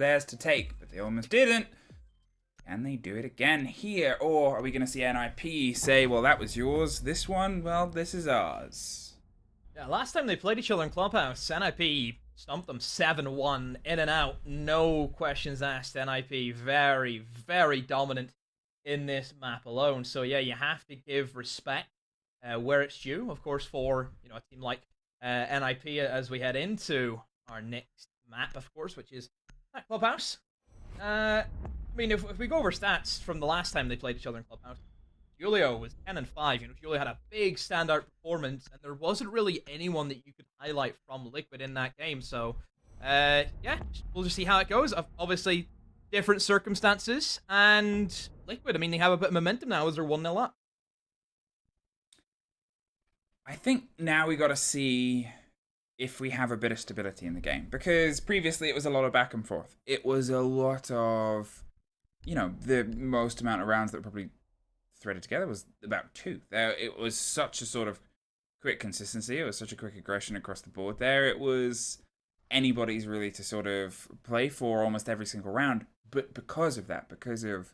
theirs to take, but they almost didn't. Can they do it again here? Or are we going to see NIP say, well, that was yours. This one, well, this is ours. Yeah, last time they played each other in Clubhouse, NIP stumped them 7-1, in and out, no questions asked. NIP very, very dominant in this map alone. So yeah, you have to give respect where it's due, of course, for a team like NIP as we head into our next map, of course, which is Clubhouse. I mean, if we go over stats from the last time they played each other in Clubhouse, Julio was 10-5. Julio had a big standout performance, and there wasn't really anyone that you could highlight from Liquid in that game. So, yeah, we'll just see how it goes. Obviously, different circumstances, and Liquid, I mean, they have a bit of momentum now as they're 1-0 up. I think now we got to see if we have a bit of stability in the game, because previously it was a lot of back and forth. It was a lot of, the most amount of rounds that were probably threaded together was about 2. It was such a sort of quick consistency. It was such a quick aggression across the board there. It was anybody's really to sort of play for almost every single round. But because of that, because of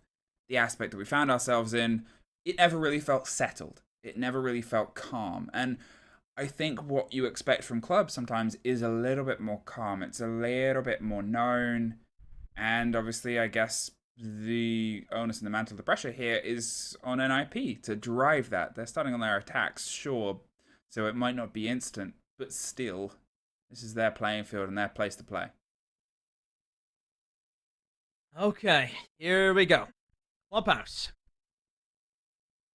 the aspect that we found ourselves in, it never really felt settled. It never really felt calm. And I think what you expect from clubs sometimes is a little bit more calm. It's a little bit more known. And obviously, I guess the onus and the mantle of the pressure here is on NIP to drive that. They're starting on their attacks, sure. So it might not be instant, but still, this is their playing field and their place to play. Okay, here we go. Clubhouse.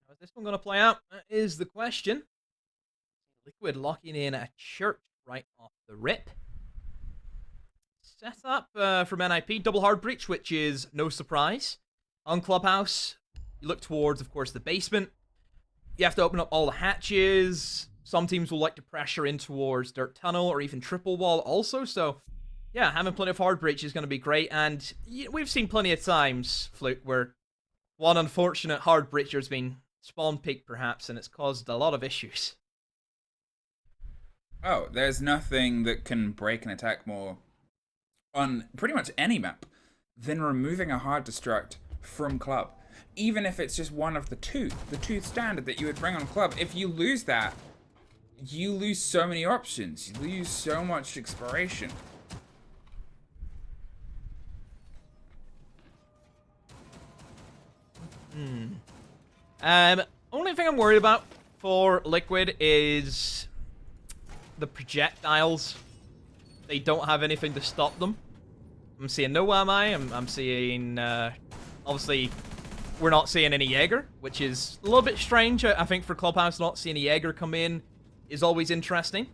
How is this one going to play out? That is the question. Liquid locking in a church right off the rip. Set up from NIP, double hard breach, which is no surprise. On Clubhouse, you look towards, of course, the basement. You have to open up all the hatches. Some teams will like to pressure in towards Dirt Tunnel or even Triple Wall also. So, yeah, having plenty of hard breach is going to be great. And we've seen plenty of times, Fluke, where one unfortunate hard breacher has been spawn peaked, perhaps, and it's caused a lot of issues. Oh, there's nothing that can break an attack more on pretty much any map than removing a hard destruct from club. Even if it's just one of the two standard that you would bring on club. If you lose that, you lose so many options. You lose so much exploration. Only thing I'm worried about for Liquid is the projectiles. They don't have anything to stop them. I'm seeing no Wamai. I'm seeing, obviously, we're not seeing any Jaeger, which is a little bit strange. I think for Clubhouse, not seeing a Jaeger come in is always interesting.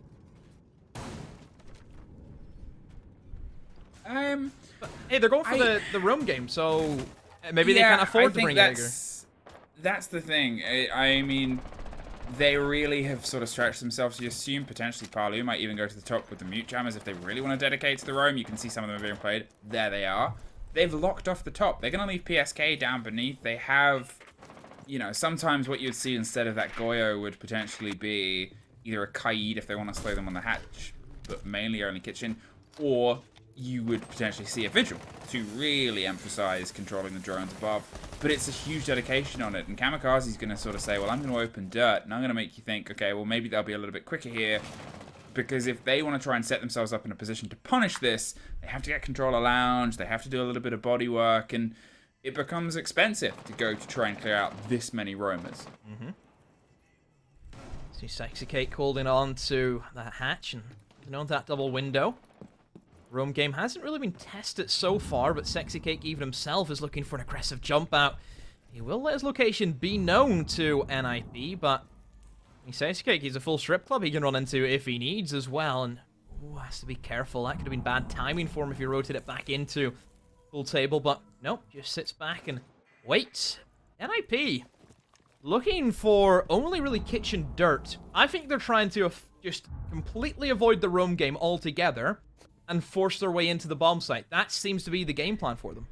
But, hey, they're going for the roam game, so maybe they can't afford to bring Jaeger. That's the thing. I mean, they really have sort of stretched themselves. You assume potentially Palu might even go to the top with the mute jammers if they really want to dedicate to the roam. You can see some of them are being played. There they are. They've locked off the top. They're going to leave PSK down beneath. They have, sometimes what you'd see instead of that Goyo would potentially be either a Kaid if they want to slow them on the hatch, but mainly only kitchen, or you would potentially see a Vigil to really emphasize controlling the drones above. But it's a huge dedication on it, and Kamikaze's going to sort of say, well, I'm going to open dirt, and I'm going to make you think, okay, well, maybe they'll be a little bit quicker here, because if they want to try and set themselves up in a position to punish this, they have to get control of lounge, they have to do a little bit of body work, and it becomes expensive to go to try and clear out this many roamers. See Sexy Cake holding on to that hatch and holding on to that double window. Roam game hasn't really been tested so far, but Sexy Cake even himself is looking for an aggressive jump out. He will let his location be known to NIP, but Sexy Cake, he's a full strip club he can run into if he needs as well, and has to be careful. That could have been bad timing for him if he rotated it back into full table, but nope, just sits back and waits. NIP looking for only really kitchen dirt. I think they're trying to just completely avoid the roam game altogether and force their way into the bomb site. That seems to be the game plan for them.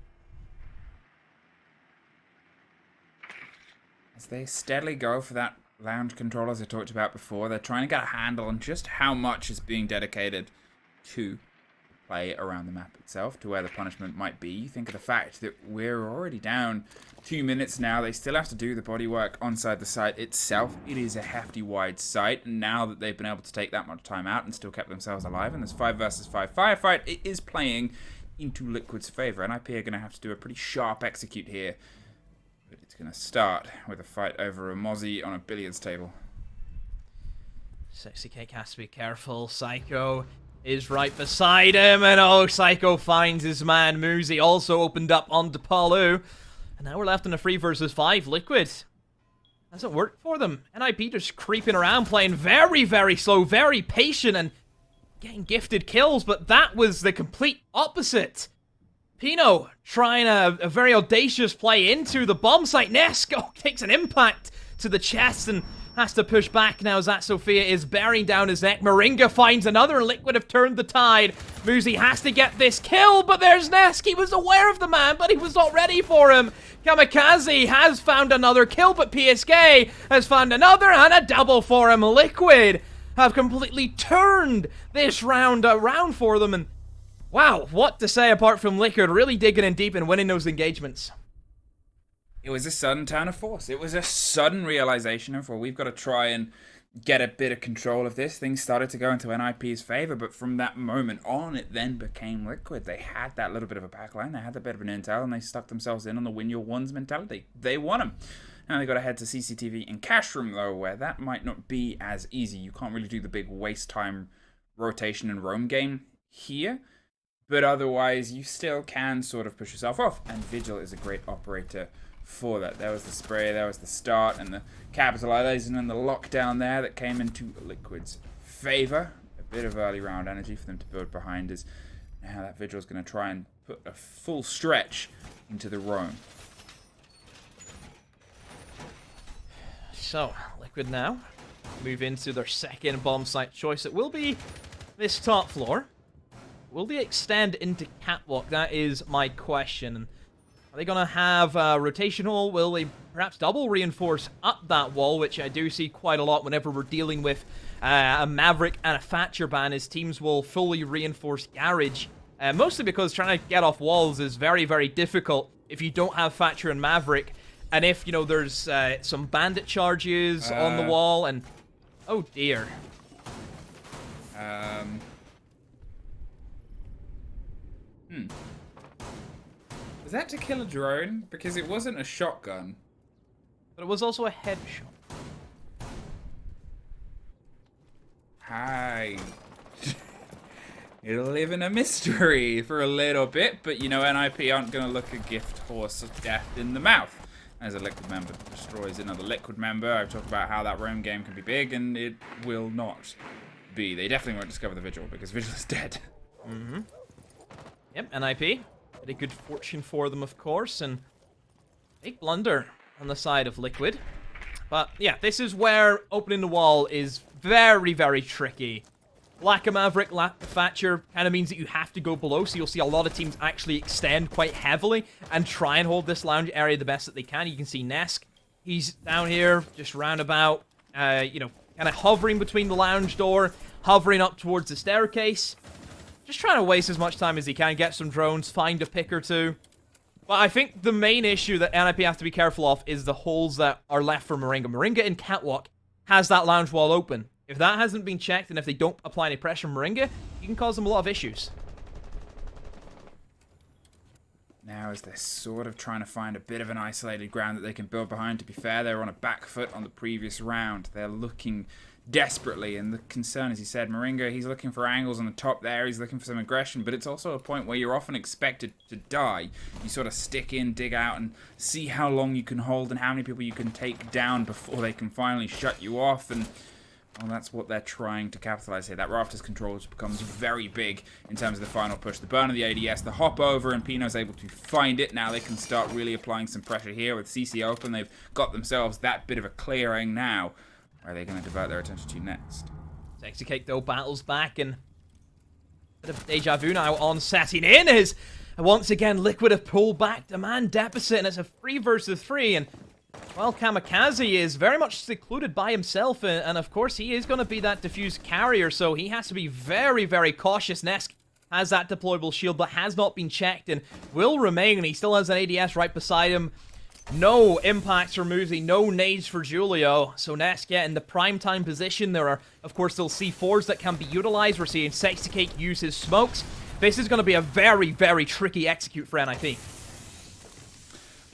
As they steadily go for that lounge control, as I talked about before, they're trying to get a handle on just how much is being dedicated to play around the map itself to where the punishment might be. You think of the fact that we're already down 2 minutes now. They still have to do the bodywork onside the site itself. It is a hefty wide site, and now that they've been able to take that much time out and still kept themselves alive in this 5 versus 5 firefight, it is playing into Liquid's favor. NIP are going to have to do a pretty sharp execute here, but it's going to start with a fight over a Mozzie on a billiards table. Sexy Cake has to be careful. Psycho is right beside him, and oh, Psycho finds his man. Muzi also opened up onto Palu, and now we're left in a 3 versus 5. Liquid hasn't worked for them. NIP just creeping around, playing very, very slow, very patient, and getting gifted kills, but that was the complete opposite. Pino trying a very audacious play into the bomb site. Nesco takes an impact to the chest and has to push back now as that Sophia is bearing down his neck. Moringa finds another, and Liquid have turned the tide. Muzi has to get this kill, but there's Nesk. He was aware of the man, but he was not ready for him. Kamikaze has found another kill, but PSK has found another, and a double for him. Liquid have completely turned this round around for them, and wow, what to say apart from Liquid really digging in deep and winning those engagements. It was a sudden turn of force. It was a sudden realization of, well, we've got to try and get a bit of control of this. Things started to go into NIP's favor, but from that moment on, it then became Liquid. They had that little bit of a backline, they had that bit of an intel, and they stuck themselves in on the win your ones mentality. They won them. Now they got to head to CCTV and Cash Room, though, where that might not be as easy. You can't really do the big waste time rotation and roam game here, but otherwise you still can sort of push yourself off, and Vigil is a great operator for that. There was the spray, there was the start, and the capitalization and the lockdown there that came into Liquid's favor. A bit of early round energy for them to build behind is now that Vigil's going to try and put a full stretch into the roam. So, Liquid now move into their second bomb site choice. It will be this top floor. Will they extend into Catwalk? That is my question. Are they going to have a rotation hole? Will they perhaps double reinforce up that wall, which I do see quite a lot whenever we're dealing with a Maverick and a Thatcher ban, is teams will fully reinforce Garage. Mostly because trying to get off walls is very, very difficult if you don't have Thatcher and Maverick. And if, you know, there's some bandit charges on the wall, and oh dear. Was that to kill a drone? Because it wasn't a shotgun. But it was also a headshot. Hi. It'll live in a mystery for a little bit, but you know, NIP aren't going to look a gift horse of death in the mouth as a Liquid member destroys another Liquid member. I've talked about how that roam game can be big, and it will not be. They definitely won't discover the Vigil, because Vigil is dead. Mm-hmm. Yep, NIP. A good fortune for them, of course, and big blunder on the side of Liquid. But yeah, this is where opening the wall is very, very tricky. Lack of Maverick, lack of Thatcher kind of means that you have to go below, so you'll see a lot of teams actually extend quite heavily and try and hold this lounge area the best that they can. You can see Nesk, he's down here, just roundabout, you know, kind of hovering between the lounge door, hovering up towards the staircase. Just trying to waste as much time as he can, get some drones, find a pick or two. But I think the main issue that NIP have to be careful of is the holes that are left for Moringa. Moringa in Catwalk has that lounge wall open. If that hasn't been checked, and if they don't apply any pressure on Moringa, you can cause them a lot of issues. Now as they're sort of trying to find a bit of an isolated ground that they can build behind. To be fair, they were on a back foot on the previous round. They're looking desperately, and the concern, as you said, Moringa, he's looking for angles on the top there, he's looking for some aggression, but it's also a point where you're often expected to die. You sort of stick in, dig out, and see how long you can hold and how many people you can take down before they can finally shut you off, and well, that's what they're trying to capitalize here. That Rafters control becomes very big in terms of the final push. The burn of the ADS, the hop over, and Pino's able to find it. Now they can start really applying some pressure here with CC open. They've got themselves that bit of a clearing now. Where are they going to divert their attention to next? Sexy Cake, though, battles back, and a bit of deja vu now on setting in as once again Liquid have pulled back demand deficit, and it's a 3 versus 3, and well, Kamikaze is very much secluded by himself, and of course he is going to be that diffused carrier, so he has to be very, very cautious. Nesk has that deployable shield, but has not been checked and will remain. He still has an ADS right beside him. No impacts for Muzi, no nades for Julio. So Nesk, in the prime time position. There are, of course, still C4s that can be utilized. We're seeing Sexy Cake use his smokes. This is going to be a very, very tricky execute for NIP.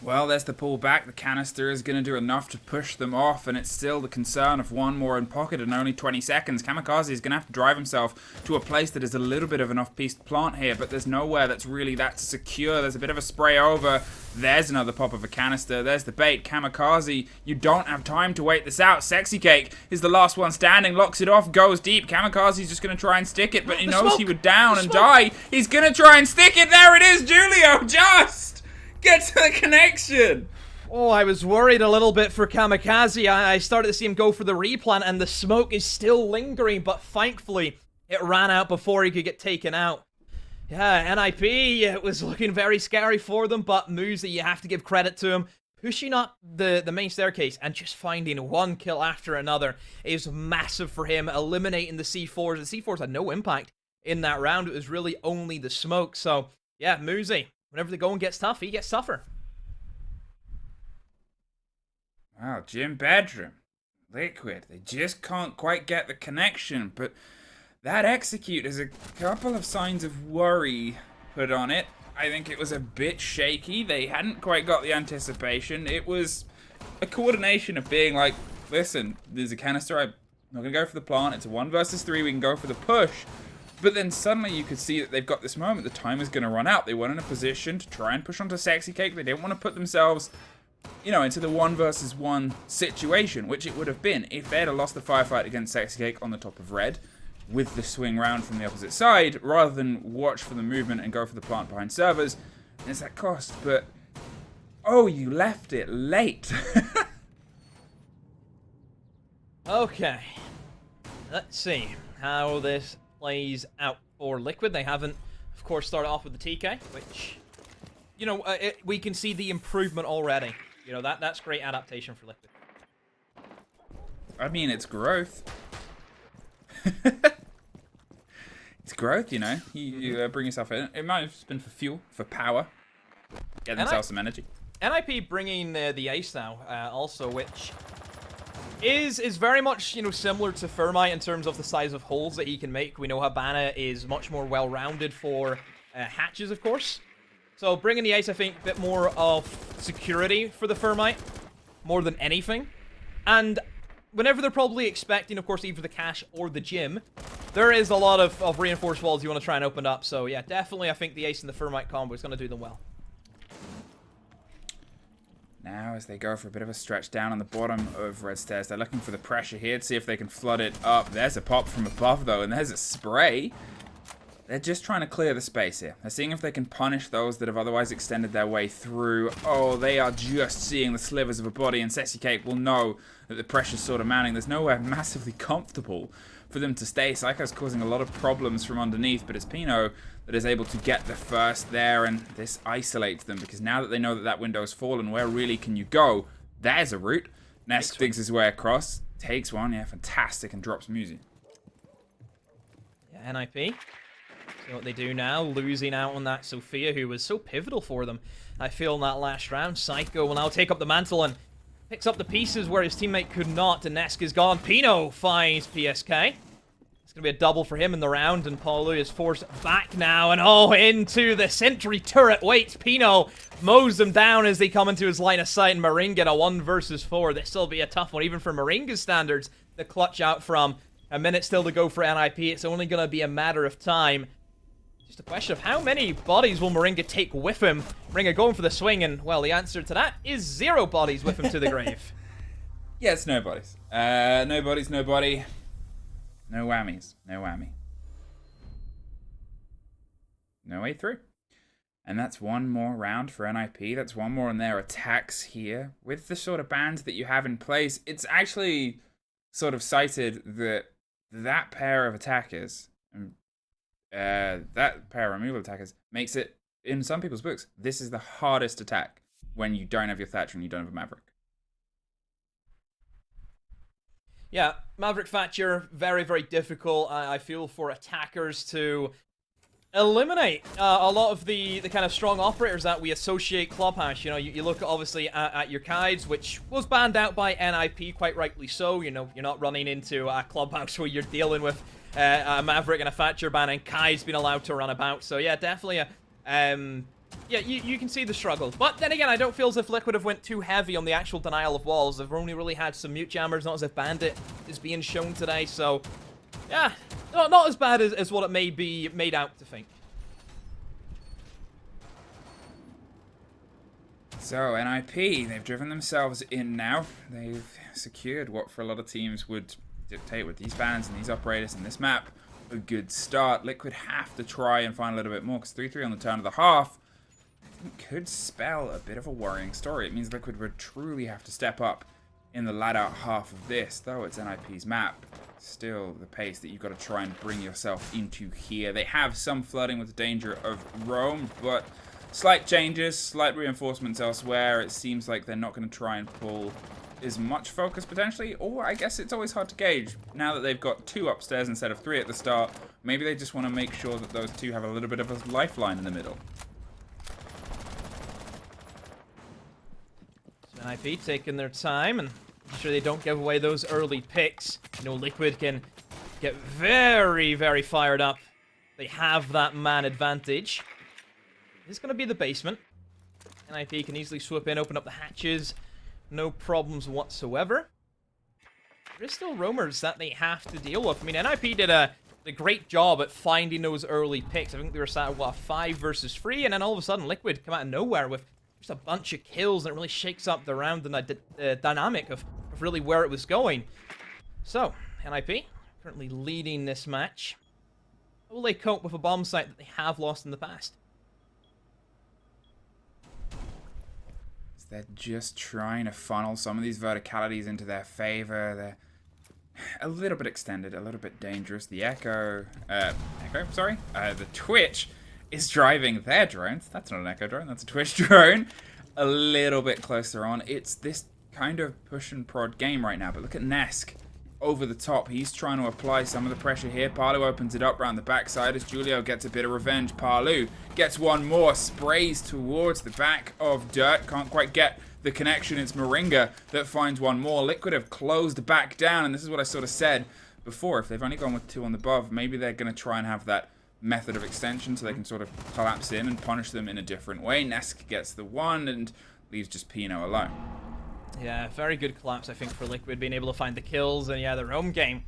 Well, there's the pullback. The canister is going to do enough to push them off, and it's still the concern of one more in pocket in only 20 seconds. Kamikaze is going to have to drive himself to a place that is a little bit of an off-piste plant here, but there's nowhere that's really that secure. There's a bit of a spray over. There's another pop of a canister. There's the bait. Kamikaze, you don't have time to wait this out. Sexy Cake is the last one standing, locks it off, goes deep. Kamikaze's just going to try and stick it, but he knows he would down and die. He's going to try and stick it. There it is, Julio, just get to the connection. Oh, I was worried a little bit for Kamikaze. I started to see him go for the replant, and the smoke is still lingering, but thankfully, it ran out before he could get taken out. Yeah, NIP, it was looking very scary for them, but Muzi, you have to give credit to him. Pushing up the main staircase and just finding one kill after another is massive for him, eliminating the C4s. The C4s had no impact in that round. It was really only the smoke. So, yeah, Muzi, whenever the going gets tough, he gets tougher. Wow, Gym Bedroom. Liquid. They just can't quite get the connection, but that execute is a couple of signs of worry put on it. I think it was a bit shaky. They hadn't quite got the anticipation. It was a coordination of being like, listen, there's a canister. I'm not going to go for the plant. It's a 1 versus 3. We can go for the push. But then suddenly you could see that they've got this moment. The time is going to run out. They weren't in a position to try and push onto Sexy Cake. They didn't want to put themselves, into the 1 versus 1 situation, which it would have been if they had lost the firefight against Sexy Cake on the top of red with the swing round from the opposite side, rather than watch for the movement and go for the plant behind servers. And it's that cost, but oh, you left it late. Okay, let's see how this plays out for Liquid. They haven't, of course, started off with the TK, which, we can see the improvement already. That's great adaptation for Liquid. I mean, it's growth. It's growth, You bring yourself in. It might have just been for fuel, for power. Get themselves some energy. NIP bringing the ace now, also, which is very much, similar to Thermite in terms of the size of holes that he can make. We know Habana is much more well-rounded for hatches, of course. So bringing the ace, I think, a bit more of security for the Thermite, more than anything. And whenever they're probably expecting, of course, either the cache or the gym, there is a lot of reinforced walls you want to try and open up. So, yeah, definitely, I think the ace and the Thermite combo is going to do them well. Now, as they go for a bit of a stretch down on the bottom of Red Stairs, they're looking for the pressure here to see if they can flood it up. There's a pop from above, though, and there's a spray. They're just trying to clear the space here. They're seeing if they can punish those that have otherwise extended their way through. Oh, they are just seeing the slivers of a body, and Sexy Cake will know that the pressure's sort of mounting. There's nowhere massively comfortable for them to stay. Psycho's causing a lot of problems from underneath, but it's Pino that is able to get the first there, and this isolates them, because now that they know that that window's fallen, where really can you go? There's a route. Nesk digs his way across, takes one, yeah, fantastic, and drops Muzi. Yeah, NIP. So what they do now, losing out on that Sophia, who was so pivotal for them, I feel, in that last round. Psycho will now take up the mantle and picks up the pieces where his teammate could not. And Nesk is gone. Pino finds PSK. It's going to be a double for him in the round, and Paul Louis is forced back now, and into the sentry turret. Waits. Pino mows them down as they come into his line of sight, and Moringa a 1 versus 4. This will be a tough one, even for Moringa's standards. The clutch out from a minute still to go for NIP. It's only going to be a matter of time. Just a question of how many bodies will Moringa take with him. Moringa going for the swing, and, well, the answer to that is 0 bodies with him to the grave. Yeah, it's no bodies. No bodies, no body. No whammies. No whammy. No way through. And that's one more round for NIP. That's one more in their attacks here. With the sort of bans that you have in place, it's actually sort of cited that that pair of attackers, that pair of removal attackers, makes it, in some people's books, this is the hardest attack when you don't have your Thatcher and you don't have a Maverick. Yeah, Maverick Thatcher, very, very difficult, I feel, for attackers to eliminate a lot of the kind of strong operators that we associate Clubhouse. You know, you look obviously at your Kides, which was banned out by NIP, quite rightly so. You know, you're not running into a Clubhouse where you're dealing with a Maverick and a Thatcher ban, and Kai's been allowed to run about. So yeah, definitely yeah, you can see the struggle. But then again, I don't feel as if Liquid have went too heavy on the actual denial of walls. They've only really had some mute jammers, not as if Bandit is being shown today. So yeah, not as bad as what it may be made out to think. So, NIP, they've driven themselves in now. They've secured what for a lot of teams would dictate with these bans and these operators and this map a good start. Liquid have to try and find a little bit more, because 3-3 on the turn of the half could spell a bit of a worrying story. It means Liquid would truly have to step up in the latter half of this, though it's NIP's map. Still the pace that you've got to try and bring yourself into here. They have some flooding with the danger of roam, but slight changes, slight reinforcements elsewhere. It seems like they're not going to try and pull as much focus potentially, or I guess it's always hard to gauge. Now that they've got 2 upstairs instead of 3 at the start, maybe they just want to make sure that those 2 have a little bit of a lifeline in the middle. So NIP taking their time and making sure they don't give away those early picks. You know, Liquid can get very, very fired up. They have that man advantage. This is going to be the basement. NIP can easily swoop in, open up the hatches. No problems whatsoever. There's still roamers that they have to deal with. I mean, NIP did a great job at finding those early picks. I think they were sat at, what, 5 versus 3, and then all of a sudden Liquid come out of nowhere with just a bunch of kills, and it really shakes up the round and the dynamic of really where it was going. So, NIP currently leading this match. How will they cope with a bomb site that they have lost in the past? They're just trying to funnel some of these verticalities into their favor. They're a little bit extended, a little bit dangerous. The the Twitch is driving their drones. That's not an Echo drone, that's a Twitch drone. A little bit closer on. It's this kind of push and prod game right now, but look at Nesk over the top. He's trying to apply some of the pressure here. Palu opens it up around the backside as Julio gets a bit of revenge. Palu gets one more, sprays towards the back of Dirt. Can't quite get the connection. It's Moringa that finds one more. Liquid have closed back down, and this is what I sort of said before. If they've only gone with 2 on the above, maybe they're going to try and have that method of extension so they can sort of collapse in and punish them in a different way. Nesk gets the 1 and leaves just Pino alone. Yeah, very good collapse, I think, for Liquid, being able to find the kills, and yeah, their home game.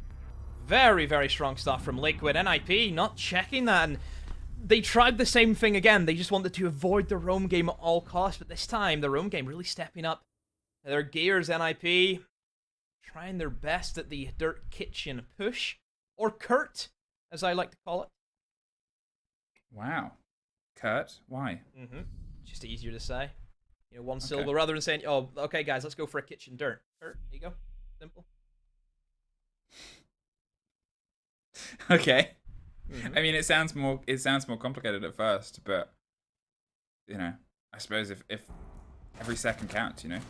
Very, very strong stuff from Liquid. NIP not checking that, and they tried the same thing again. They just wanted to avoid the roam game at all costs, but this time, the roam game really stepping up their gears. NIP trying their best at the Dirt Kitchen push, or Kurt, as I like to call it. Wow. Kurt? Why? Just easier to say. You know, one syllable rather than saying, oh, okay, guys, let's go for a kitchen dirt. Dirt, there you go. Simple. Okay. I mean, it sounds more complicated at first, but you know, I suppose if every second counts, you know.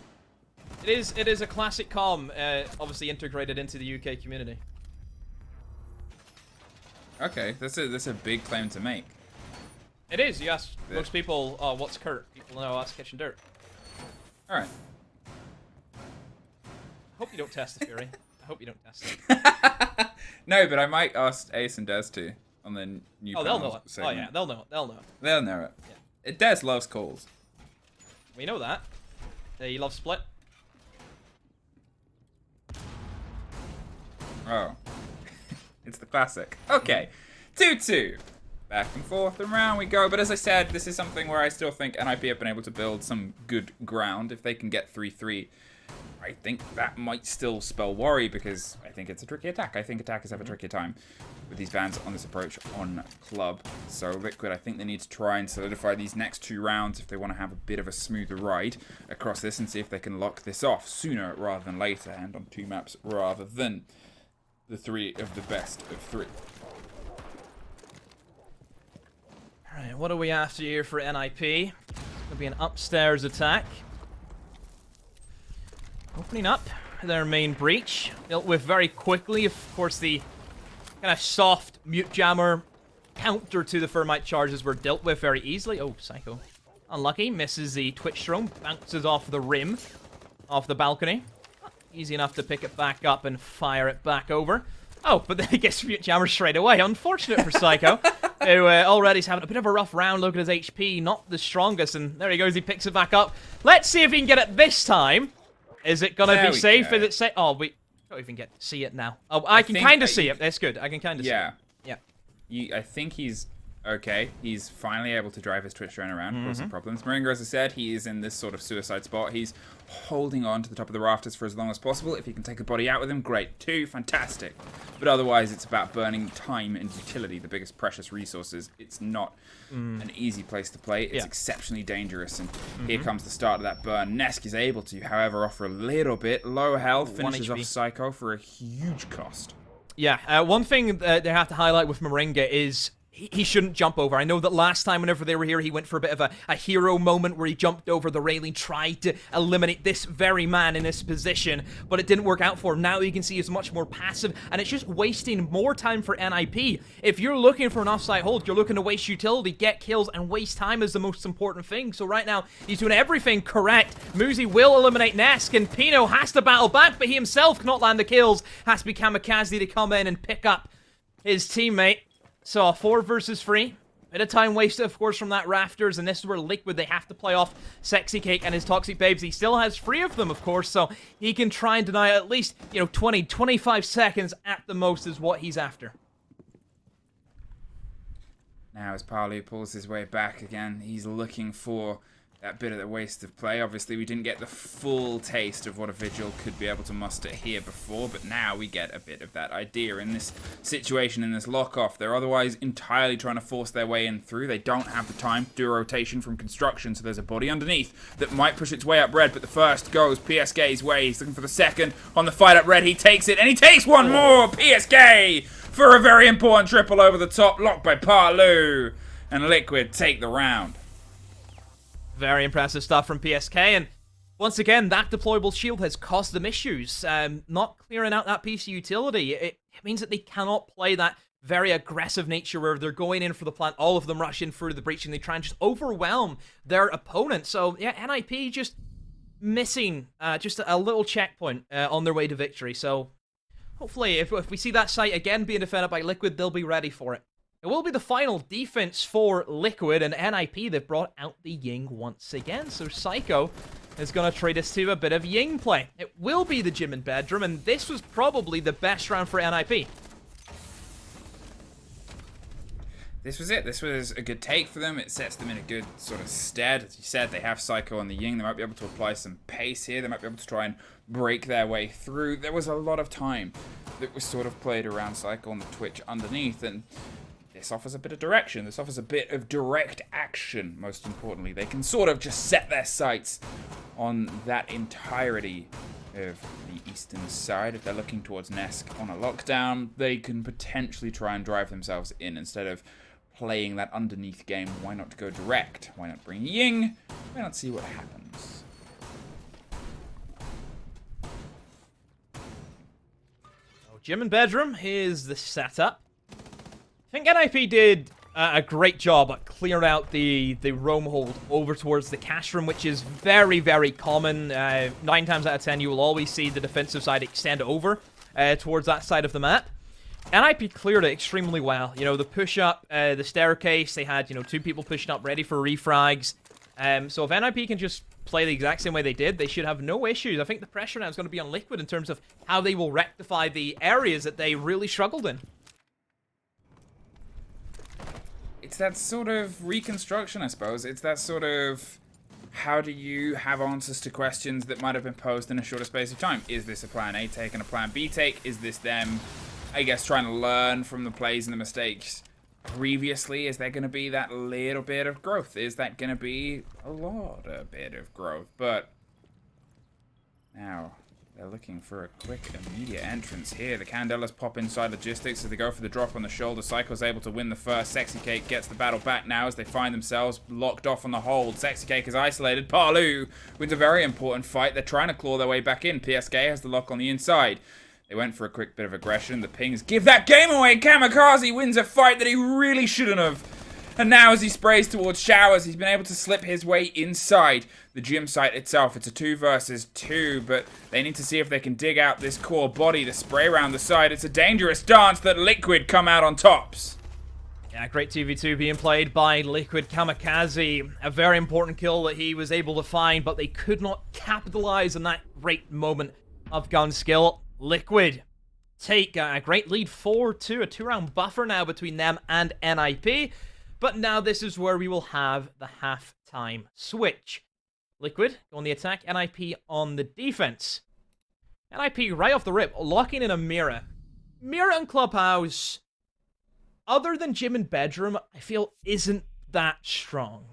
It is a classic comm, obviously integrated into the UK community. Okay, that's a big claim to make. It is, yes. Most people, oh, what's Kurt? People know that's kitchen dirt. All right. I hope you don't test the Fury. I hope you don't test it. No, but I might ask Ace and Des too on the new. Oh, they'll know it. Segment. Oh yeah, they'll know it. They'll know it. They'll know it. Yeah. Des loves calls. We know that. You love split. Oh, it's the classic. Okay, 2-2. Back and forth and round we go. But as I said, this is something where I still think NIP have been able to build some good ground. If they can get 3-3, I think that might still spell worry, because I think it's a tricky attack. I think attackers have a trickier time with these bans on this approach on Club. So Liquid, I think they need to try and solidify these next 2 rounds if they want to have a bit of a smoother ride across this and see if they can lock this off sooner rather than later, and on 2 maps rather than the 3 of the best of 3. Alright, what are we after here for NIP? It's going to be an upstairs attack. Opening up their main breach. Dealt with very quickly. Of course, the kind of soft mute jammer counter to the Thermite charges were dealt with very easily. Oh, Psycho. Unlucky. Misses the Twitch throw. Bounces off the rim. Off the balcony. Easy enough to pick it back up and fire it back over. Oh, but then he gets Pyjamas straight away. Unfortunate for Psycho, who already is having a bit of a rough round. Look at his HP, not the strongest. And there he goes, he picks it back up. Let's see if he can get it this time. Is it going to be safe? Is it safe? Oh, we don't even get to see it now. Oh, I can kind of see it. That's good. I can kind of see it. Yeah. I think he's okay. He's finally able to drive his Twitch drone around, cause some problems. Moringa, as I said, he is in this sort of suicide spot. He's holding on to the top of the rafters for as long as possible. If he can take a body out with him, great. 2, fantastic. But otherwise, it's about burning time and utility, the biggest precious resources. It's not an easy place to play. It's exceptionally dangerous. And here comes the start of that burn. Nesk is able to, however, offer a little bit. Low health, finishes off Psycho for a huge cost. Yeah, one thing they have to highlight with Moringa is he shouldn't jump over. I know that last time whenever they were here, he went for a bit of a hero moment where he jumped over the railing, tried to eliminate this very man in this position, but it didn't work out for him. Now you can see he's much more passive, and it's just wasting more time for NIP. If you're looking for an offside hold, you're looking to waste utility, get kills, and waste time is the most important thing. So right now, he's doing everything correct. Muzi will eliminate Nesk, and Pino has to battle back, but he himself cannot land the kills. Has to be Kamikaze to come in and pick up his teammate. So, 4 versus 3. Bit of time wasted, of course, from that rafters, and this is where Liquid, they have to play off Sexy Cake and his Toxic Babes. He still has 3 of them, of course, so he can try and deny at least, 20, 25 seconds at the most is what he's after. Now, as Palu pulls his way back again, he's looking for that bit of the waste of play. Obviously, we didn't get the full taste of what a Vigil could be able to muster here before, but now we get a bit of that idea in this situation, in this lock-off. They're otherwise entirely trying to force their way in through. They don't have the time to do a rotation from construction, so there's a body underneath that might push its way up red, but the first goes PSK's way. He's looking for the second on the fight up red. He takes it, and he takes one more! PSK for a very important triple over the top, locked by Palu, and Liquid take the round. Very impressive stuff from PSK, and once again, that deployable shield has caused them issues. Not clearing out that piece of utility, it means that they cannot play that very aggressive nature where they're going in for the plant, all of them rush in through the breach, and they try and just overwhelm their opponent. So, yeah, NIP just missing just a little checkpoint on their way to victory. So, hopefully, if we see that site again being defended by Liquid, they'll be ready for it. It will be the final defense for Liquid, and NIP, they've brought out the Ying once again. So Psycho is going to treat us to a bit of Ying play. It will be the gym and bedroom, and this was probably the best round for NIP. This was it. This was a good take for them. It sets them in a good sort of stead. As you said, they have Psycho on the Ying. They might be able to apply some pace here. They might be able to try and break their way through. There was a lot of time that was sort of played around Psycho on the Twitch underneath, and this offers a bit of direction. This offers a bit of direct action, most importantly. They can sort of just set their sights on that entirety of the eastern side. If they're looking towards Nesk on a lockdown, they can potentially try and drive themselves in instead of playing that underneath game. Why not go direct? Why not bring Ying? Why not see what happens? So, gym and bedroom, here's the setup. I think NIP did a great job at clearing out the roam hold over towards the cash room, which is very, very common. 9 times out of 10, you will always see the defensive side extend over towards that side of the map. NIP cleared it extremely well. The push-up, the staircase, they had, 2 people pushing up ready for refrags. So if NIP can just play the exact same way they did, they should have no issues. I think the pressure now is going to be on Liquid in terms of how they will rectify the areas that they really struggled in. It's that sort of reconstruction, I suppose. It's that sort of, how do you have answers to questions that might have been posed in a shorter space of time? Is this a plan A take and a plan B take? Is this them, I guess, trying to learn from the plays and the mistakes previously? Is there going to be that little bit of growth? Is that going to be a bit of growth? But now they're looking for a quick, immediate entrance here. The Candelas pop inside logistics as they go for the drop on the shoulder. Psycho's able to win the first. Sexy Cake gets the battle back now as they find themselves locked off on the hold. Sexy Cake is isolated. Palu wins a very important fight. They're trying to claw their way back in. PSK has the lock on the inside. They went for a quick bit of aggression. The pings give that game away. Kamikaze wins a fight that he really shouldn't have. And now as he sprays towards showers, he's been able to slip his way inside the gym site itself. It's a 2 versus 2, but they need to see if they can dig out this core body. The spray around the side. It's a dangerous dance that Liquid come out on tops. Yeah, great 2v2 being played by Liquid Kamikaze. A very important kill that he was able to find, but they could not capitalize on that great moment of gun skill. Liquid take a great lead 4-2, a 2-round buffer now between them and NIP. But now this is where we will have the halftime switch. Liquid on the attack, NIP on the defense. NIP right off the rip, locking in a Mira. Mira and Clubhouse, other than gym and bedroom, I feel isn't that strong.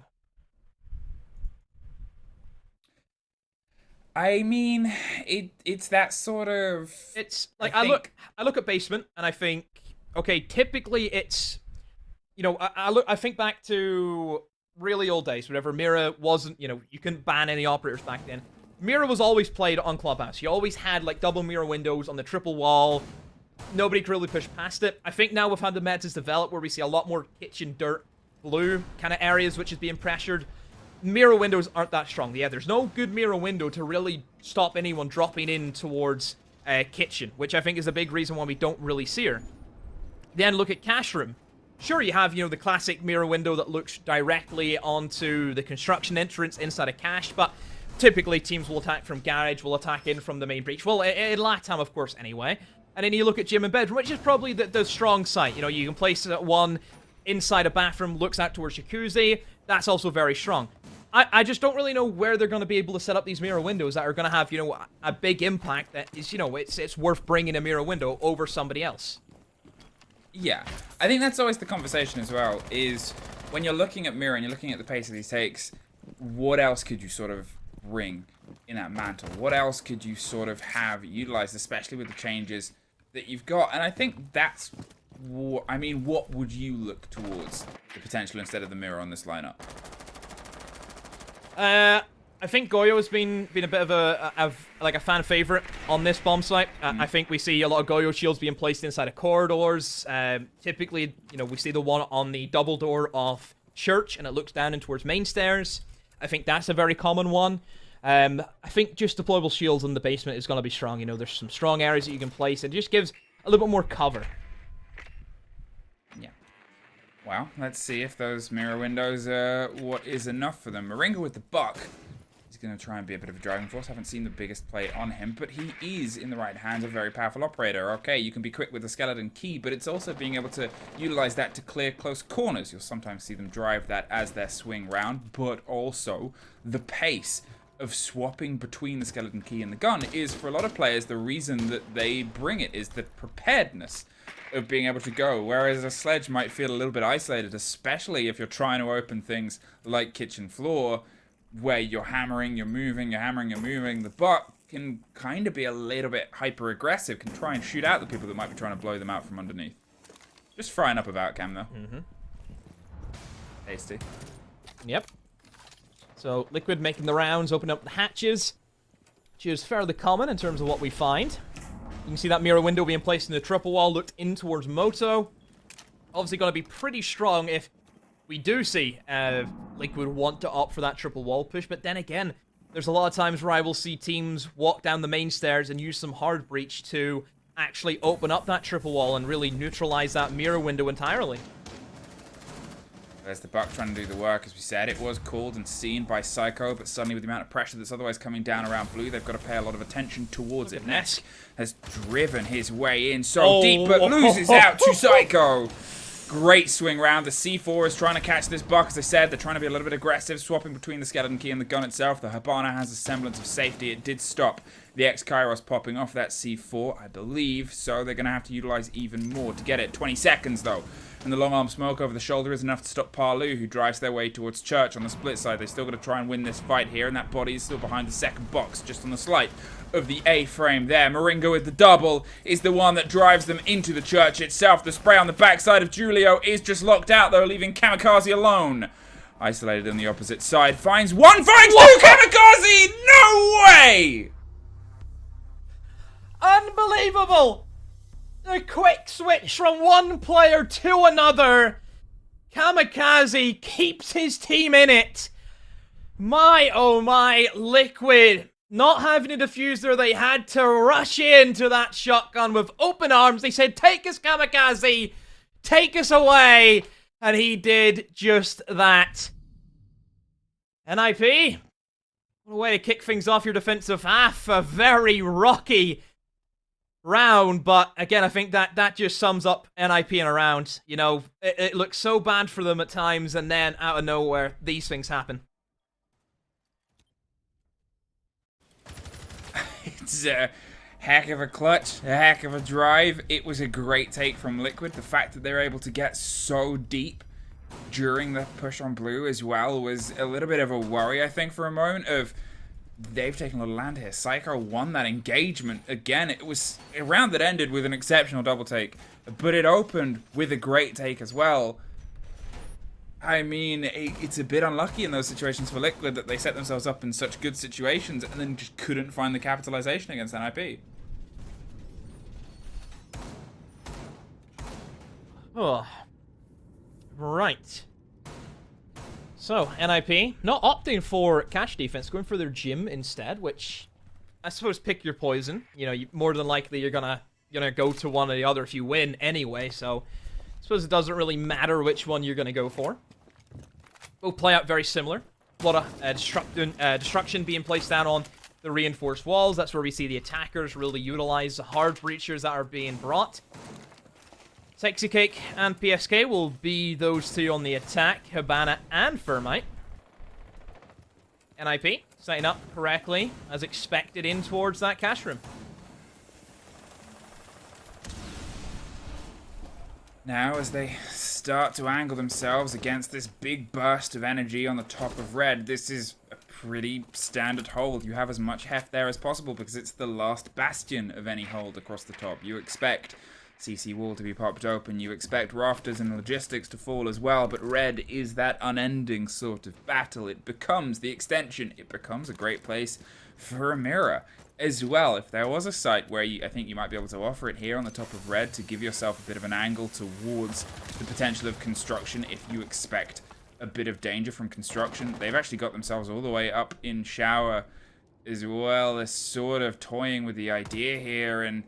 I mean, it's that sort of... It's like I look at basement and I think, okay, typically it's, you know, I think back to really old days, whenever Mira wasn't, you know, you couldn't ban any operators back then. Mira was always played on Clubhouse. You always had like double Mira windows on the triple wall. Nobody could really push past it. I think now we've had the metas develop where we see a lot more kitchen, dirt, blue kind of areas which is being pressured. Mirror windows aren't that strong. Yeah, there's no good mirror window to really stop anyone dropping in towards kitchen, which I think is a big reason why we don't really see her. Then look at cash room. Sure, you have, you know, the classic mirror window that looks directly onto the construction entrance inside a cache, but typically teams will attack from garage, will attack in from the main breach. Well, in LATAM, of course, anyway. And then you look at gym and bedroom, which is probably the strong side. You know, you can place one inside a bathroom, looks out towards jacuzzi. That's also very strong. I just don't really know where they're going to be able to set up these mirror windows that are going to have, you know, a big impact that is, you know, it's worth bringing a mirror window over somebody else. Yeah, I think that's always the conversation as well, is when you're looking at mirror and you're looking at the pace of these takes, what else could you sort of bring in that mantle? What else could you sort of have utilized, especially with the changes that you've got? And I think that's, I mean, what would you look towards the potential instead of the mirror on this lineup? I think Goyo has been a bit of a fan favorite on this bomb site. I think we see a lot of Goyo shields being placed inside of corridors. Typically, you know, we see the one on the double door of church, and it looks down in towards main stairs. I think that's a very common one. I think just deployable shields in the basement is going to be strong. You know, there's some strong areas that you can place, and it just gives a little bit more cover. Yeah. Well, let's see if those mirror windows are what is enough for them. Moringa with the buck. He's going to try and be a bit of a driving force. Haven't seen the biggest play on him, but he is, in the right hands, a very powerful operator. Okay, you can be quick with the skeleton key, but it's also being able to utilize that to clear close corners. You'll sometimes see them drive that as their swing round, but also the pace of swapping between the skeleton key and the gun is, for a lot of players, the reason that they bring it is the preparedness of being able to go, whereas a sledge might feel a little bit isolated, especially if you're trying to open things like kitchen floor, where you're hammering, you're moving, you're hammering, you're moving. The buck can kind of be a little bit hyper-aggressive, can try and shoot out the people that might be trying to blow them out from underneath. Just frying up about Cam, though. Tasty. Yep. So, Liquid making the rounds, opening up the hatches, which is fairly common in terms of what we find. You can see that mirror window being placed in the triple wall, looked in towards Moto. Obviously going to be pretty strong if we do see Liquid want to opt for that triple wall push, but then again, there's a lot of times where I will see teams walk down the main stairs and use some hard breach to actually open up that triple wall and really neutralize that mirror window entirely. There's the buck trying to do the work. As we said, it was called and seen by Psycho, but suddenly with the amount of pressure that's otherwise coming down around blue, they've got to pay a lot of attention towards it. Nesk has driven his way in so deep, but loses out to Psycho. Great swing round. The C4 is trying to catch this buck. As I said, they're trying to be a little bit aggressive, swapping between the skeleton key and the gun itself. The Habana has a semblance of safety. It did stop the X-Kairos popping off that C4, I believe, so they're going to have to utilize even more to get it. 20 seconds, though. And the long arm smoke over the shoulder is enough to stop Parlu, who drives their way towards Church on the split side. They've still got to try and win this fight here, and that body is still behind the second box, just on the slight of the A-frame there. Moringa with the double is the one that drives them into the Church itself. The spray on the backside of Julio is just locked out, though, leaving Kamikaze alone. Isolated on the opposite side. Finds one, finds two! Kamikaze! No way! Unbelievable! The quick switch from one player to another. Kamikaze keeps his team in it. My, oh my, Liquid. Not having a diffuser, they had to rush into that shotgun with open arms. They said, take us, Kamikaze. Take us away. And he did just that. NIP, what a way to kick things off your defensive half. A very rocky round, but again, I think that just sums up NIP in a round. You know, it looks so bad for them at times, and then out of nowhere, these things happen. It's a heck of a clutch, a heck of a drive. It was a great take from Liquid. The fact that they were able to get so deep during the push on blue as well was a little bit of a worry, I think, for a moment of they've taken a little land here. Psycho won that engagement. Again, it was a round that ended with an exceptional double take, but it opened with a great take as well. I mean, it's a bit unlucky in those situations for Liquid that they set themselves up in such good situations and then just couldn't find the capitalization against NIP. Oh. Right. So, NIP, not opting for cash defense, going for their gym instead, which, I suppose, pick your poison. You know, more than likely you're gonna go to one or the other if you win anyway, so I suppose it doesn't really matter which one you're gonna go for. Both play out very similar. A lot of destruction being placed down on the reinforced walls. That's where we see the attackers really utilize the hard breachers that are being brought. Sexy Cake and PSK will be those two on the attack. Habana and Fermite. NIP setting up correctly as expected in towards that cash room. Now, as they start to angle themselves against this big burst of energy on the top of red, this is a pretty standard hold. You have as much heft there as possible because it's the last bastion of any hold across the top. You expect CC wall to be popped open, you expect rafters and logistics to fall as well, but red is that unending sort of battle. It becomes the extension. It becomes a great place for a mirror as well. If there was a site where I think you might be able to offer it here on the top of red to give yourself a bit of an angle towards the potential of construction if you expect a bit of danger from construction. They've actually got themselves all the way up in shower as well. They're sort of toying with the idea here, and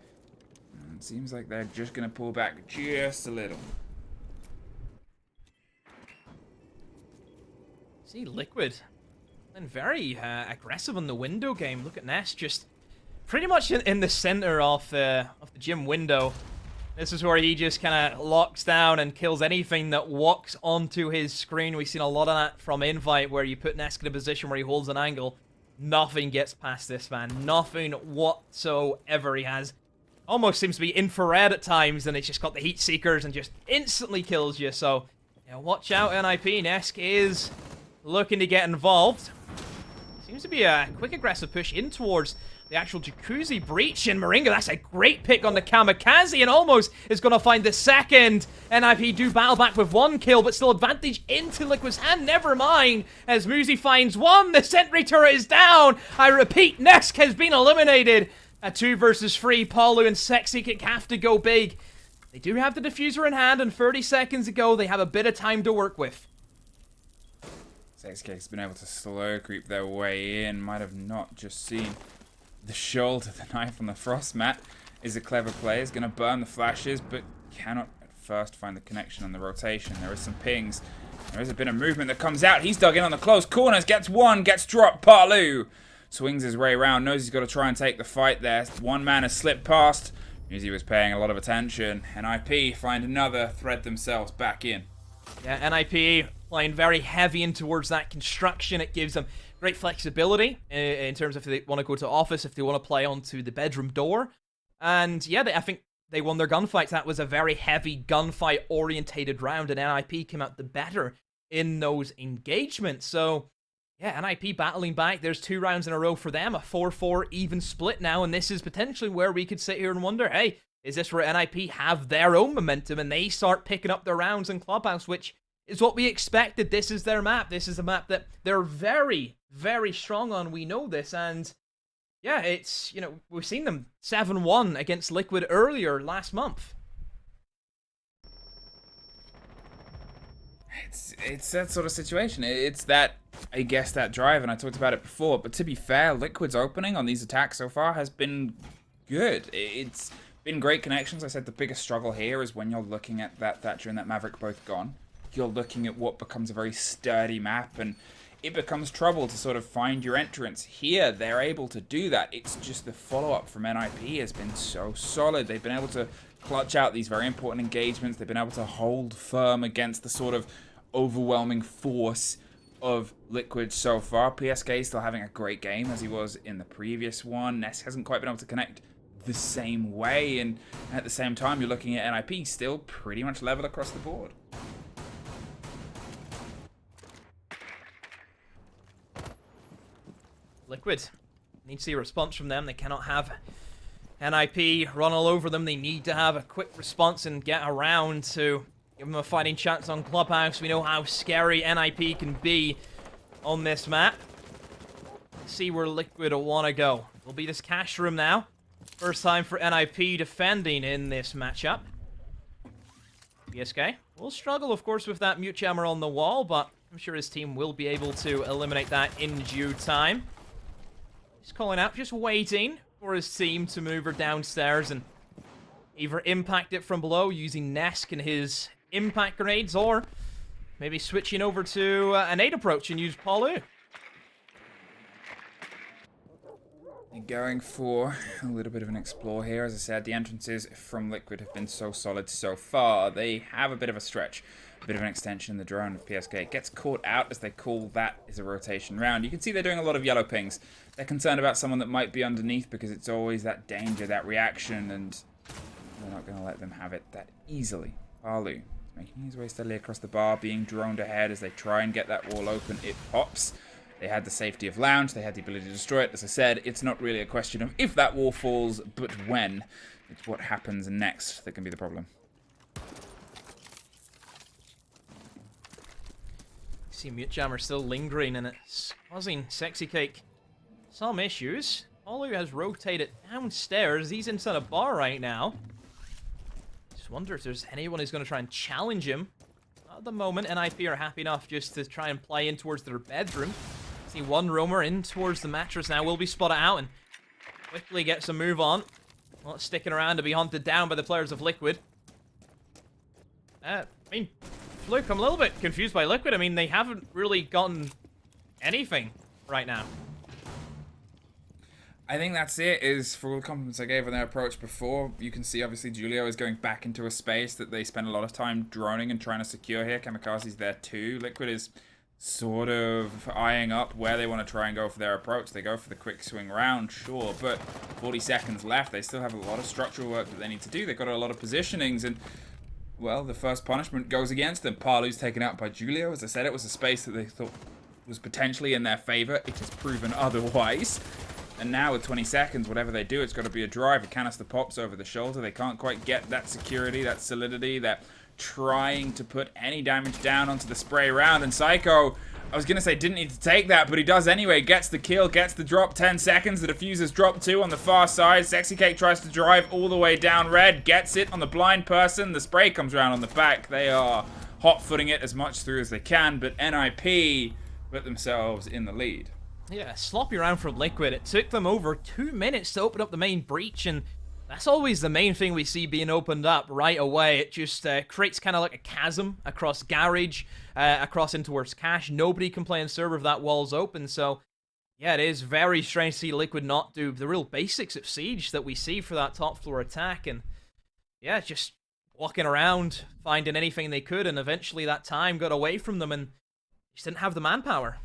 it seems like they're just going to pull back just a little. See, Liquid and very aggressive on the window game. Look at Ness just pretty much in the center of the gym window. This is where he just kind of locks down and kills anything that walks onto his screen. We've seen a lot of that from Invite, where you put Nesk in a position where he holds an angle. Nothing gets past this man. Nothing whatsoever. He has almost seems to be infrared at times, and it's just got the heat seekers and just instantly kills you. So, yeah, watch out, NIP. Nesk is looking to get involved. Seems to be a quick aggressive push in towards the actual Jacuzzi breach, and Moringa, that's a great pick on the Kamikaze, and almost is going to find the second. NIP do battle back with one kill, but still advantage into Liquid's hand. Never mind, as Muzi finds one. The sentry turret is down. I repeat, Nesk has been eliminated. A 2 versus 3. Palu and Sexy Kick have to go big. They do have the diffuser in hand, and 30 seconds ago, they have a bit of time to work with. Sexy Kick's been able to slow creep their way in. Might have not just seen the shoulder, the knife on the frost mat. Is a clever play. Is going to burn the flashes, but cannot at first find the connection on the rotation. There is some pings. There is a bit of movement that comes out. He's dug in on the close corners. Gets one. Gets dropped. Palu swings his way around. Knows he's got to try and take the fight there. One man has slipped past. Muzi was paying a lot of attention. NIP find another thread themselves back in. Yeah, NIP playing very heavy in towards that construction. It gives them great flexibility in terms of if they want to go to office, if they want to play onto the bedroom door. And yeah, I think they won their gunfights. That was a very heavy gunfight-orientated round, and NIP came out the better in those engagements. So yeah, NIP battling back. There's 2 rounds in a row for them, a 4-4 even split now, and this is potentially where we could sit here and wonder, hey, is this where NIP have their own momentum and they start picking up their rounds in Clubhouse, which is what we expected. This is their map. This is a map that they're very, very strong on. We know this, and Yeah, it's, we've seen them 7-1 against Liquid earlier last month. It's that sort of situation. It's that, I guess, that drive, and I talked about it before. But to be fair, Liquid's opening on these attacks so far has been good. It's been great connections. I said the biggest struggle here is when you're looking at that Thatcher and that Maverick both gone. You're looking at what becomes a very sturdy map, and it becomes trouble to sort of find your entrance. Here, they're able to do that. It's just the follow-up from NIP has been so solid. They've been able to clutch out these very important engagements. They've been able to hold firm against the sort of overwhelming force of Liquid so far. PSK still having a great game as he was in the previous one. Ness hasn't quite been able to connect the same way, and at the same time you're looking at NIP still pretty much level across the board. Liquid need to see a response from them. They cannot have NIP run all over them. They need to have a quick response and get around to give them a fighting chance on Clubhouse. We know how scary NIP can be on this map. Let's see where Liquid want to go. Will be this cash room now. First time for NIP defending in this matchup. PSK will struggle, of course, with that mute jammer on the wall, but I'm sure his team will be able to eliminate that in due time. He's calling out, just waiting for his team to move her downstairs and either impact it from below using Nesk and his impact grenades, or maybe switching over to an 8 approach and use Palu. Going for a little bit of an explore here. As I said, the entrances from Liquid have been so solid so far. They have a bit of a stretch, a bit of an extension in the drone of PSK. It gets caught out, as they call that, is a rotation round. You can see they're doing a lot of yellow pings. They're concerned about someone that might be underneath because it's always that danger, that reaction, and they're not going to let them have it that easily. Palu making his way steadily across the bar, being droned ahead as they try and get that wall open. It pops. They had the safety of lounge. They had the ability to destroy it. As I said, it's not really a question of if that wall falls, but when. It's what happens next that can be the problem. See Mute Jammer still lingering, and it's causing Sexy Cake some issues. Palu has rotated downstairs. He's inside a bar right now. Just wonder if there's anyone who's going to try and challenge him. At the moment, NIP are happy enough just to try and play in towards their bedroom. See one roamer in towards the mattress now. Will be spotted out and quickly gets a move on. Not sticking around to be hunted down by the players of Liquid. I mean, Luke, I'm a little bit confused by Liquid. I mean, they haven't really gotten anything right now. I think that's it, is for all the compliments I gave on their approach before. You can see, obviously, Julio is going back into a space that they spend a lot of time droning and trying to secure here. Kamikaze's there too. Liquid is sort of eyeing up where they want to try and go for their approach. They go for the quick swing round, sure, but 40 seconds left. They still have a lot of structural work that they need to do. They've got a lot of positionings, and, well, the first punishment goes against them. Palu's taken out by Julio. As I said, it was a space that they thought was potentially in their favor. It has proven otherwise. And now with 20 seconds, whatever they do, it's got to be a drive. A canister pops over the shoulder. They can't quite get that security, that solidity. They're trying to put any damage down onto the spray round. And Psycho, I was going to say didn't need to take that, but he does anyway. Gets the kill, gets the drop. 10 seconds. The diffuser's drop 2 on the far side. Sexy Cake tries to drive all the way down red. Gets it on the blind person. The spray comes around on the back. They are hot-footing it as much through as they can, but NIP put themselves in the lead. Yeah, sloppy round from Liquid. It took them over 2 minutes to open up the main breach, and that's always the main thing we see being opened up right away. It just creates kind of like a chasm across Garage, across in towards Cash. Nobody can play in server if that wall's open, so yeah, it is very strange to see Liquid not do the real basics of Siege that we see for that top floor attack, and yeah, just walking around, finding anything they could, and eventually that time got away from them, and just didn't have the manpower.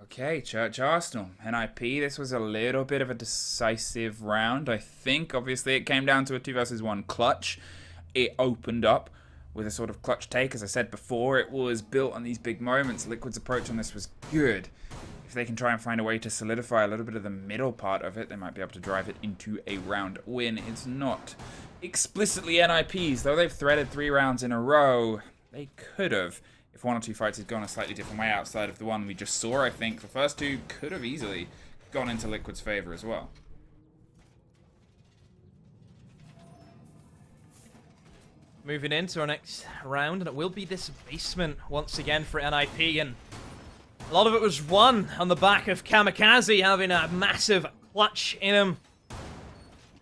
Okay, Church Arsenal, NIP, this was a little bit of a decisive round, I think. Obviously, it came down to a 2 versus 1 clutch. It opened up with a sort of clutch take. As I said before, it was built on these big moments. Liquid's approach on this was good. If they can try and find a way to solidify a little bit of the middle part of it, they might be able to drive it into a round win. It's not explicitly NIP's, though they've threaded 3 rounds in a row. They could have if one or two fights had gone a slightly different way outside of the one we just saw, I think the first two could have easily gone into Liquid's favor as well. Moving into our next round, and it will be this basement once again for NIP, and a lot of it was won on the back of Kamikaze having a massive clutch in him.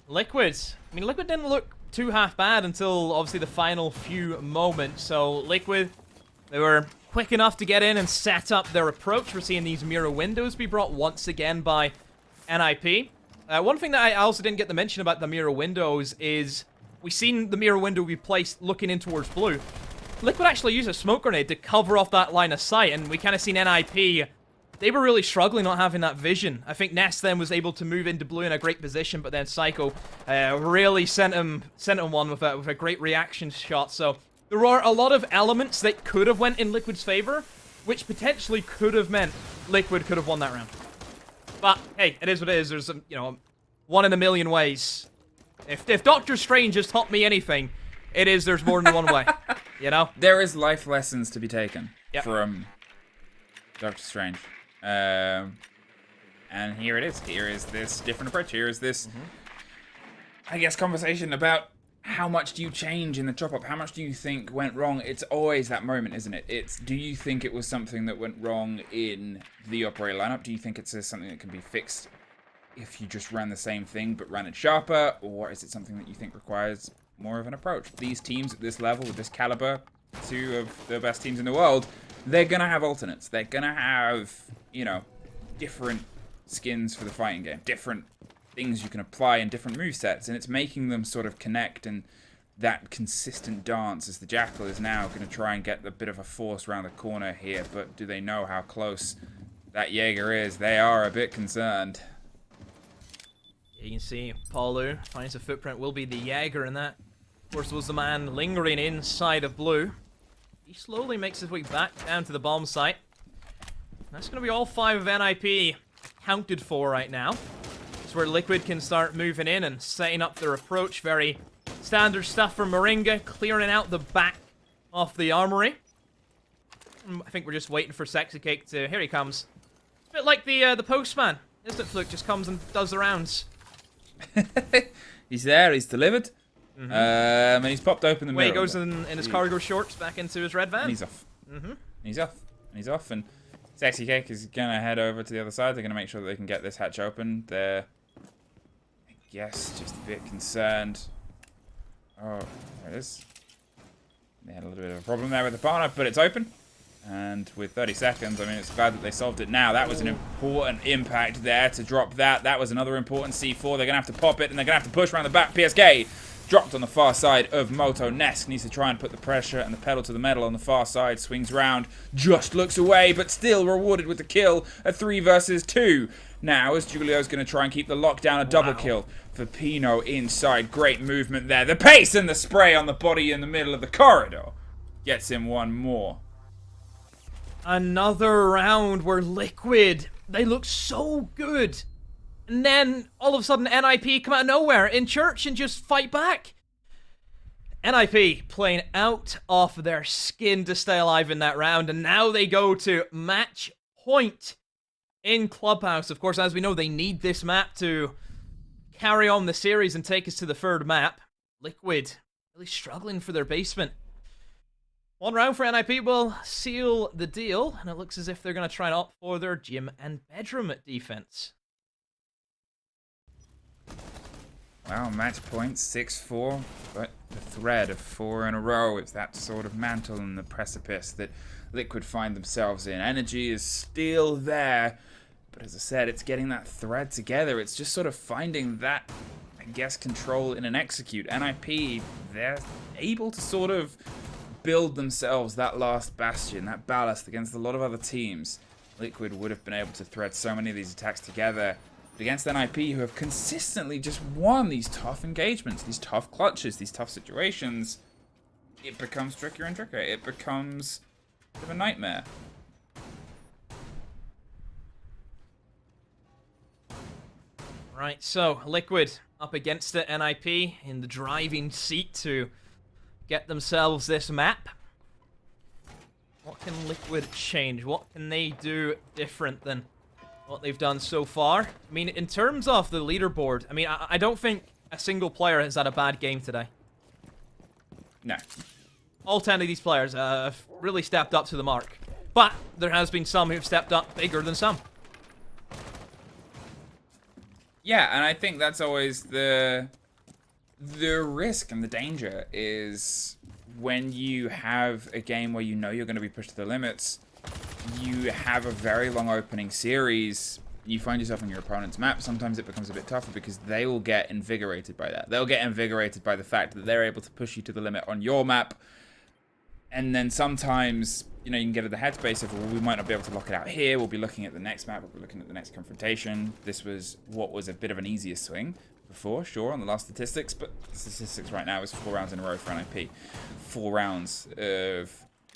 Liquid didn't look too half bad until obviously the final few moments, so Liquid, they were quick enough to get in and set up their approach. We're seeing these mirror windows be brought once again by NIP. One thing that I also didn't get to mention about the mirror windows is we've seen the mirror window be placed looking in towards blue. Liquid actually used a smoke grenade to cover off that line of sight, and we kind of seen NIP, they were really struggling not having that vision. I think Ness then was able to move into blue in a great position, but then Psycho really sent him one with a great reaction shot. So there were a lot of elements that could have went in Liquid's favor, which potentially could have meant Liquid could have won that round. But hey, it is what it is. There's one in a million ways. If Doctor Strange has taught me anything, it is there's more than one way. There is life lessons to be taken from Doctor Strange. And here it is. Here is this different approach. Here is this, I guess, conversation about how much do you change in the chop-up? How much do you think went wrong? It's always that moment, isn't it? It's, do you think it was something that went wrong in the operator lineup? Do you think it's something that can be fixed if you just ran the same thing but ran it sharper? Or is it something that you think requires more of an approach? These teams at this level, with this caliber, two of the best teams in the world, they're going to have alternates. They're going to have, different skins for the fighting game. Different things you can apply in different movesets. And it's making them sort of connect, and that consistent dance as the Jackal is now going to try and get a bit of a force around the corner here. But do they know how close that Jaeger is? They are a bit concerned. You can see Paulo finds a footprint, will be the Jaeger, and that, of course, was the man lingering inside of blue. He slowly makes his way back down to the bomb site. That's going to be all 5 of NIP accounted for right now. It's where Liquid can start moving in and setting up their approach. Very standard stuff from Moringa, clearing out the back of the armory. I think we're just waiting for Sexy Cake to... Here he comes. It's a bit like the postman, isn't it, Fluke? Just comes and does the rounds. He's there, he's delivered. And he's popped open the mirror. He goes in his cargo shorts back into his red van. And he's off. He's off. And he's off. And Sexy Cake is going to head over to the other side. They're going to make sure that they can get this hatch open. They're, I guess, just a bit concerned. Oh, there it is. They had a little bit of a problem there with the partner, but it's open. And with 30 seconds, I mean, it's glad that they solved it now. That was an important impact there to drop that. That was another important C4. They're going to have to pop it, and they're going to have to push around the back. PSK dropped on the far side of Moto. Nesk needs to try and put the pressure and the pedal to the metal on the far side. Swings round, just looks away, but still rewarded with the kill. A 3 versus 2. Now, as Julio's going to try and keep the lockdown, a double kill for Pino inside. Great movement there. The pace and the spray on the body in the middle of the corridor gets him one more. Another round where Liquid, they look so good. And then, all of a sudden, NIP come out of nowhere in church and just fight back. NIP playing out of their skin to stay alive in that round. And now they go to match point in Clubhouse. Of course, as we know, they need this map to carry on the series and take us to the third map. Liquid really struggling for their basement. One round for NIP will seal the deal, and it looks as if they're going to try and opt for their gym and bedroom defense. Wow, match points, 6-4, but the thread of 4 in a row, it's that sort of mantle and the precipice that Liquid find themselves in. Energy is still there, but as I said, it's getting that thread together. It's just sort of finding that, I guess, control in an execute. NIP, they're able to sort of build themselves that last bastion, that ballast against a lot of other teams. Liquid would have been able to thread so many of these attacks together. But against NIP, who have consistently just won these tough engagements, these tough clutches, these tough situations, it becomes trickier and trickier. It becomes a bit of a nightmare. Right, so Liquid up against it, NIP in the driving seat to get themselves this map. What can Liquid change? What can they do different than what they've done so far? I mean, in terms of the leaderboard, I mean, I don't think a single player has had a bad game today. No. All 10 of these players have really stepped up to the mark. But there has been some who've stepped up bigger than some. Yeah, and I think that's always the risk and the danger is when you have a game where you know you're going to be pushed to the limits, you have a very long opening series, you find yourself on your opponent's map, sometimes it becomes a bit tougher because they will get invigorated by that. They'll get invigorated by the fact that they're able to push you to the limit on your map. And then sometimes, you know, you can get at the headspace of, well, we might not be able to lock it out here. We'll be looking at the next map. We'll be looking at the next confrontation. This was what was a bit of an easier swing before, sure, on the last statistics. But the statistics right now is 4 rounds in a row for NIP. 4 rounds of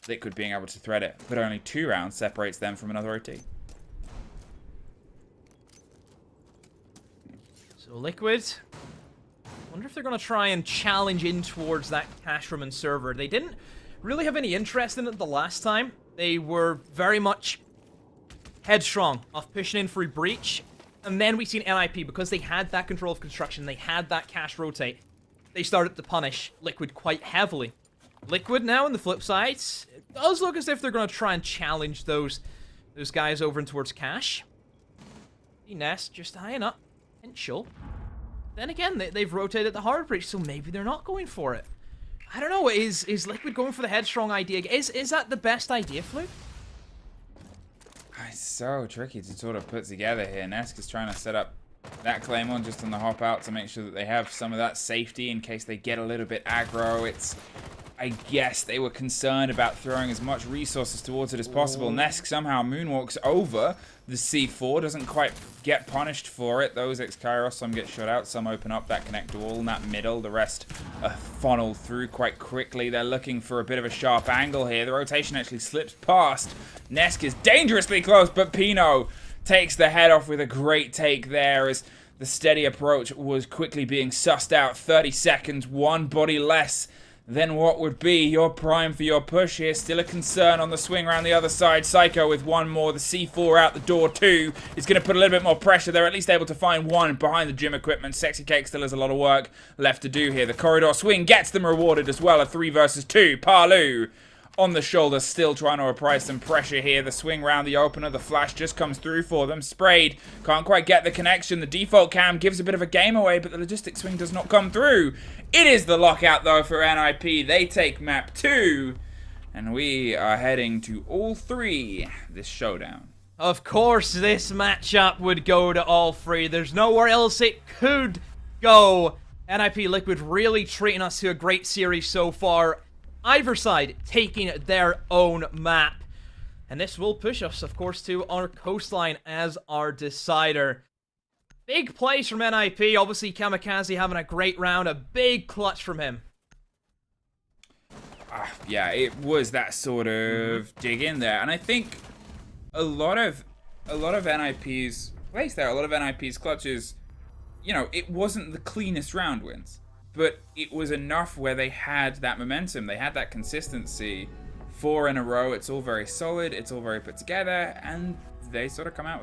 Liquid being able to thread it. But only 2 rounds separates them from another OT. So Liquid, I wonder if they're going to try and challenge in towards that cash room and server. They didn't really have any interest in it the last time. They were very much headstrong off pushing in for a breach. And then we've seen NIP, because they had that control of construction, they had that cash rotate, they started to punish Liquid quite heavily. Liquid now, on the flip side, it does look as if they're going to try and challenge those guys over and towards cash. Nest just eyeing up. Potential. Then again, they've rotated the hard breach, so maybe they're not going for it. I don't know, is Liquid going for the headstrong idea? Is that the best idea, Fluke? It's so tricky to sort of put together here. Nesk is trying to set up that Claymore just on the hop out to make sure that they have some of that safety in case they get a little bit aggro. I guess they were concerned about throwing as much resources towards it as possible. Nesk somehow moonwalks over the C4, doesn't quite get punished for it. Those ex-Kairos, some get shot out, some open up that connect wall in that middle. The rest are funneled through quite quickly. They're looking for a bit of a sharp angle here. The rotation actually slips past. Nesk is dangerously close, but Pino takes the head off with a great take there as the steady approach was quickly being sussed out. 30 seconds, 1 body less than what would be your prime for your push here. Still a concern on the swing around the other side. Psycho with 1 more. The C4 out the door too is going to put a little bit more pressure. They're at least able to find 1 behind the gym equipment. Sexy Cake still has a lot of work left to do here. The corridor swing gets them rewarded as well. A 3 versus 2. Palu on the shoulder, still trying to apply some pressure here. The swing round the opener, the flash just comes through for them. Sprayed, can't quite get the connection. The default cam gives a bit of a game away, but the logistic swing does not come through. It is the lockout though for NIP. They take map 2, and we are heading to all 3 this showdown. Of course, this matchup would go to all 3. There's nowhere else it could go. NIP Liquid really treating us to a great series so far. Either side taking their own map. And this will push us, of course, to our coastline as our decider. Big plays from NIP. Obviously, Kamikaze having a great round. A big clutch from him. Yeah, it was that sort of dig in there. And I think a lot of NIP's plays there, a lot of NIP's clutches, you know, it wasn't the cleanest round wins. But it was enough where they had that momentum. They had that consistency. 4 in a row. It's all very solid. It's all very put together. And they sort of come out with